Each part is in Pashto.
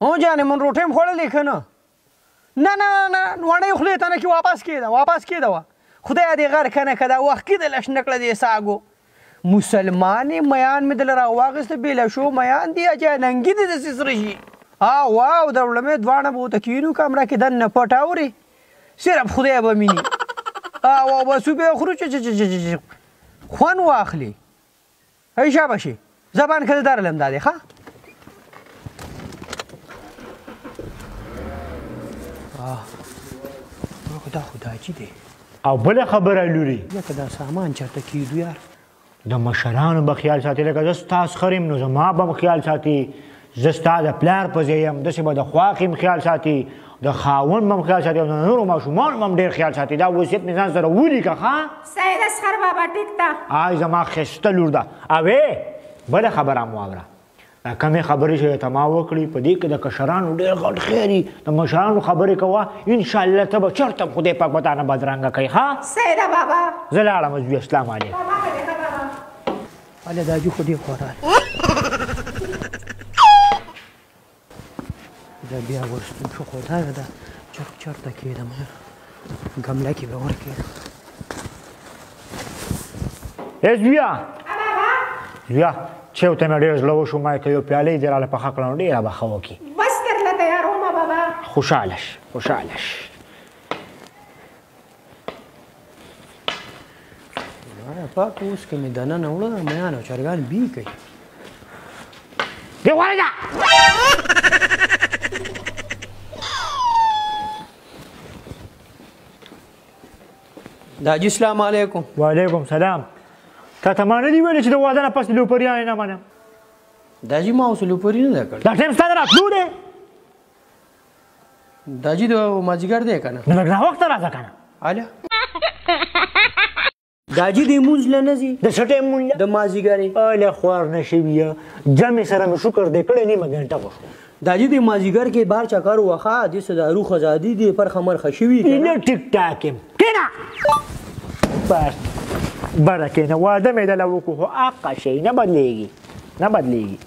هو جانې من روټۍ هم خوړلې که نه نه وړۍ خولې ته نه کې واپس کېده وه خدای دې غر کنه که دا وخت کې د لش نکړه دې ساګو مسلمانې میان مې دله راواخېسته بېله شو میان دي اجا ننګي دې داسې سره شي واو د وړمې دواړه به ورته کینو کمره کې دننه پټ اورې صرف خدای به میني او بس وبې خورو چې خوند واخلي ای شاباشي زبان که درلم دا دی ښه دا خداجي دی او بله خبره لوري لکه دا سامان چېرته کېدو یار د مشرانو به خیال ساتي لکه زه ستاسو خر یم نو زما به خیال ساتي زه ستا د پلار په ځای یم داسې به د خواښې هم خیال ساتي د خاوند به هم خیال ساتي او د نورو ماشومانو به هم ډېر خیال ساتي دا وصیت مې ځان سره ولیکه ښه سید اصغر بابا ټیک ده آی زما ښایسته لور ده اوې بله خبره هم واوره دا کمې خبرې چې ته ما وکړي په دې کې د کشرانو ډېر غټ خیر وي د مشرانو خبرې کوه انشاءالله ته به چېرته هم خدای پاک به تا نه بدرنګه کوي ښه سیده بابا زه لاړم زوی اسلام علیکم هله داجي خو دې خوراله دا بیا ورستون شو خو دا ده چېرته کېدم ګمله کې به ورکېدم ای زویه زویه چېو ته مې ډېر زړه وشو ما که یو پیاله یې دې راله پخه کړه نو ډېره به ښه وکړي بس درله تیارومه بابا خوشحاله ش خوشحاله ش پاک اوس که مې دننه وړه میان او چرګان بي کوي دې غواړې ده داجي السلام علیکم وعلیکم سلام تا ته ما نه دي ویلې چې د واده نه پس لوپریانې نه منم داجي ما اوس لوپري نه ده کړی دا ټایم ستا د راتلو دی داجي د مازدیګر دی که نه نو لږ ناوخته راځه که نه هله داجي د مونځ له نه ځي د څه ټایم مونځ د مازدیګرې هله خوار نه شوي جمع سره مې شکر دی کړی نیمه ګنټه وشو داجي د مازدیګر کې بار چکر وخه دې څه د روح ازادي دی پرخه مرخه شوي نه ټیک ټاک یم کېنه بس بره کېنه واده مې دله وکړو خو حقه شی نه بدلېږي نه بدلېږي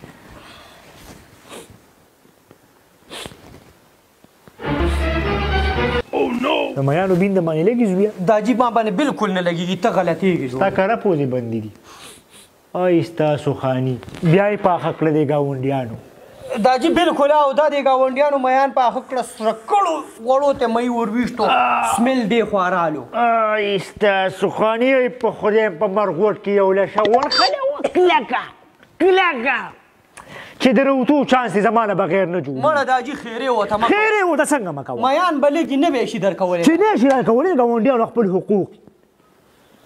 د میانو بین د باندې لګي زویه داجي ما باندې بالکل نه لګېږي ته غلطېږي ستا کره پوزې بندې دي ای ستاسو خاني بیا یې پاخه کړه د ګاونډیانو داجي بالکل او دا د ګاونډیانو میان پاخه کړه سره کړو وړو ته مۍ ورویشتو سمیل دی خوارالو ای ستاسو خاني په خدای په مرغوټ کې یو لشه ورخله وه کلکه چې د روتو چانس یې زما نه بغیر نه جوړ مړه داجي خیرې وته خیرې وته څنګه مه کوه میان به لږي نه به یې شي درکولی چې نه شي درکولی د ګاونډیانو خپل حقوق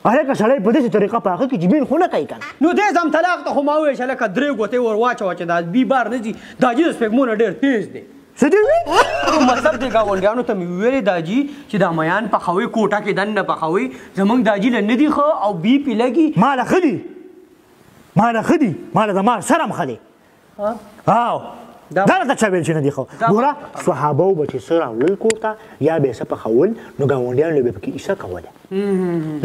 هلکه سړی په داسې طریقه پاخه کې جبین خو نه کوي که نه نو دې زم طلاق ته خو ما وویل چې هلکه درې ګوتې ور واچوه چې دا بي بار نه ځي داجي د سپېږمو نه ډېر تیز دی څه دې وي مطلب د ګاونډیانو ته مې ویلې داجي چې دا میان پخوي کوټه کې دننه پخوي زموږ داجي له نه دي ښه او بي پې لګي ماله ښه دي ماله ښه دي ماله زما سره هم ښه دی او دا راته چا ویل چې نه دي ښه ګوره صحابو به چې څه راوړل کور ته یا به یې څه پخول نو ګاونډیانو به پکې ایسه کوله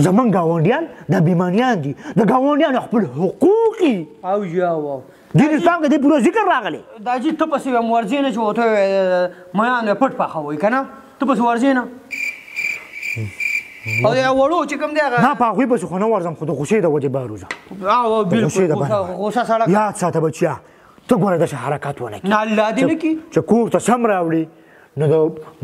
زموږ ګاونډیان دا بیمانیان دي د ګاونډیانو خپل حقوق او یا واو دین اسلام کې دې پوره ذکر راغلی داجي ته پسې یم ورځې نه چې ورته میان پټ پخوئ که نه ته پسې ورځې نه او د وړو چې کوم دی هغه نه په هغوی پسې خو نه ورځم خو د غوسې د وجې بهر وځم بالکل غوسه سړک یاد ساته بچیا ته ګوره داسې حرکات ونه کړي نه الله دې نه کړي چې کور ته سم راوړي نو د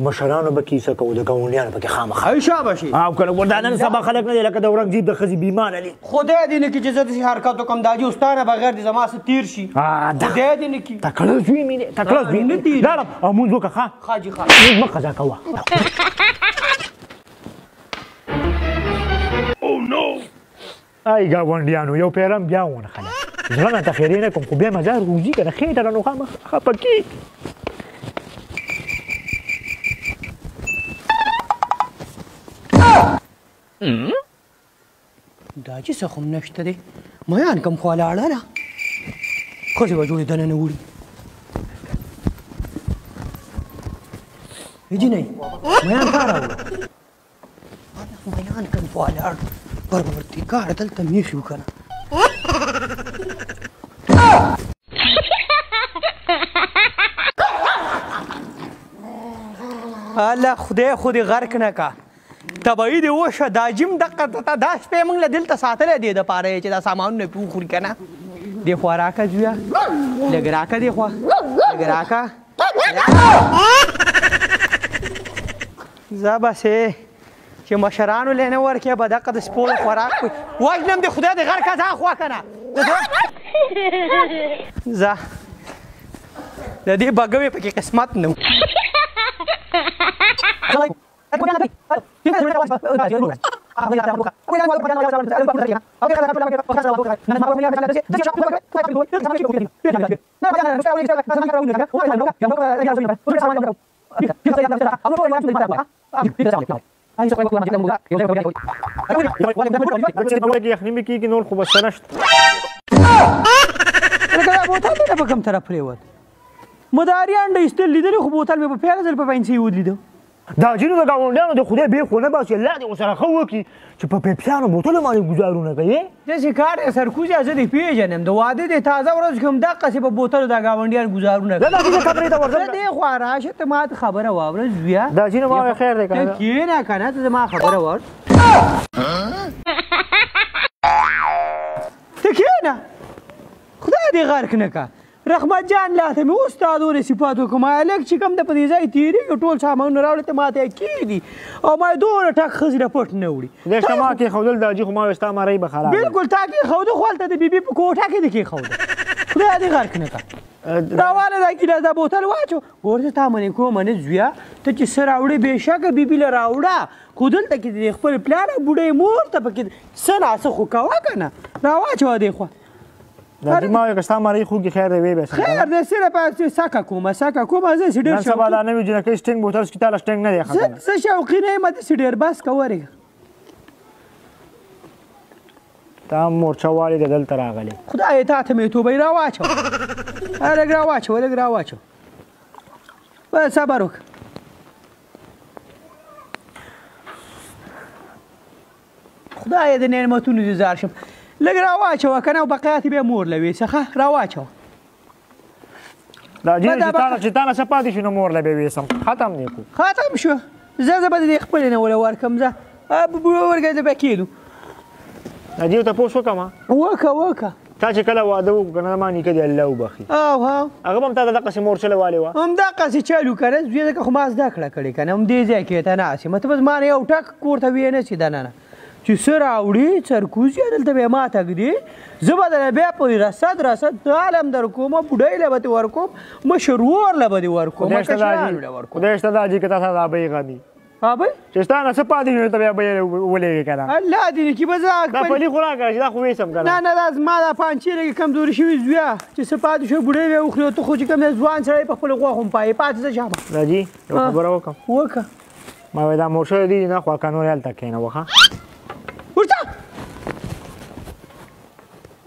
مشرانو به کیسه کوو د ګاونډیانو پکې خامخا ای شاباشي او که ګوره دا نن سبا خلک نه دي لکه د اورنګزیب د ښځې بیمانه دي خدای دې نه کړي چې زه داسې حرکات وکړم داجي استانه بغیر د زما څه تېر شي خدای دې نه کړي تکړه زوی مې دی تکړه زوی نه تېر لاړم او مونځ وکړه ښه خاجي ښه مونځ مه قضا کوه ای ګاونډیانو یو پیرم بیا ونښله زړه نه ته خیرې نه کوم خو بیا مزار روزي که نه خېټه را نو خامخا پکې داجي څه خو هم نشته دی میان کوم خوا لاړه ده ښځې به جوړې دننه وړي جینۍ میان کار راوړه میان کوم خوا لاړ پروردګار دلته میښي وکړه الله خدای خو دې غرق نه کا طبعي دې وشه دا جیم دقه دا شپې موږ له دلته ساتلی دی دپاره چې دا سامانونه پې وخوري که نه دې خوا راکه زویه لږ راکه دې خوا لږ راکه زه بسې چې مشرانو لی نه ورکې به دقه د سپو د خوراک وژنم دې خدای دې غرقه ځه خوا که نه زه د دې بګوې پکې قسمت نه یخني مې کېږي نور خو بس نشته لکه دا بوتل دی په کوم طرف پرېوت مداریان د ایستل لیدلي خو بوتل مې په پیاله ځل په پنسۍ ودلیده دا ځینو د ګاونډیانو د خدای بې خو نه باسي الله دې ورسره ښه وکړي چې په پیپسیانو بوتلو باندې ګزارونه کوي داسې کار دی سرکوزیه زه دې پېژنم د واده دې تازه ورځ کې هم دقسې په بوتلو دا ګاونډیان ګزارونه کوي دا دې خبرې ته ورځم دې خوا راشه ته ما ته خبره واوره زویه دا ځینو ما خیر دی ته کښېنه که نه ته زما خبره واور ته کښېنه خدای دې غرق نه که رحمت جان لاته مې استاد ورې صفات وکړم هلک چې کوم د په دې ځای تېرېږي ټول سامانونه راوړې ته ماته یې کېږدي او ما یې دومره ټک ښځې نه پټ نه وړي دې شته ما کېښودل دا جي خو ما وې ستا مرۍ به خراب بلکل تا کېښوده خو هلته د بیبي په کوټه کې دې کېښوده خدای دې غرق نه که راواله دا ګیلاس دا بوتل واچو ګوره زه تا منې کوم نه زویه ته چې څه راوړې بېشکه بیبي له راوړه خو دلته کې د خپل پلار او بوډۍ مور ته پکې څه ناڅه خو کوه که نه راواچوه دې خوا دا دې ما وې که ستا مرۍ خوږي خیر دی ویې بېسم خیر دی صرف سکه کومه سکه کومه زه چې ډېر نن سبا دا نوي جنکۍ سټینګ بوتل څکي تاله سټینګ نه دی ښه کنه زه شوقي نه یم داسې ډېر بس که ورېږه تا مورچه والې د دلته راغلی خدای تا ته مې توبه یې راواچوه لږ راواچوه لږ راواچوه صبر وکړه خدای د نعمتونو دې زار شم لږ راواچوه که نه او بقیات بیا مور له ویسه راواچوه دا جینې چې تا نه څه پاتې شي نو مور له بیا ویسم ختم دی کو ختم شو زه به دې خپلې نه وله ورکړم زه ورګه زه بیا کېدو دا جیو تپوس وکړم وکړه تا چې کله واده وکړو که نه زما نیکه دې الله وبخي هغه به هم تا ته دقسې مورچله والې وه همدقسې چلو که نه زوی ځکه خو ما زده کړه کړې که نه همدې ځای کې ته ناست یم ته به زما نه یو ټک کور ته ویې نه سي دننه چې څه راوړي سرکوز یې دلته بیا ما ته ږدي زه به درله بیا په رسد دال هم در کوم بوډۍ له به دې ورکوم مشر ور له به دې ورکوم کشرانو له ورکوم خدای شته دا جي که تا سره دا به یې غمي ابۍ چې ستا نه څه پاتې شي ته بیا به یې ولېږې که نه الله دې نه کړي به زه دا پلي خو راکړه چې دا خو ویسم که نه دا زما دا پانچې لږې کمزوري شوي زویه چې څه پاتې شوی بوډۍ بیا وخوري او ته خو چې کوم دی ځوان سړی په خپل غوښو هم پایې پاتې ځه شابه دا جي یو خبره وکړم وکړه ما وایي دا مورچه دي نه خوا که نور هلته کښېنوه ښه ورته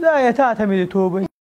دا یې تا ته مې د توبه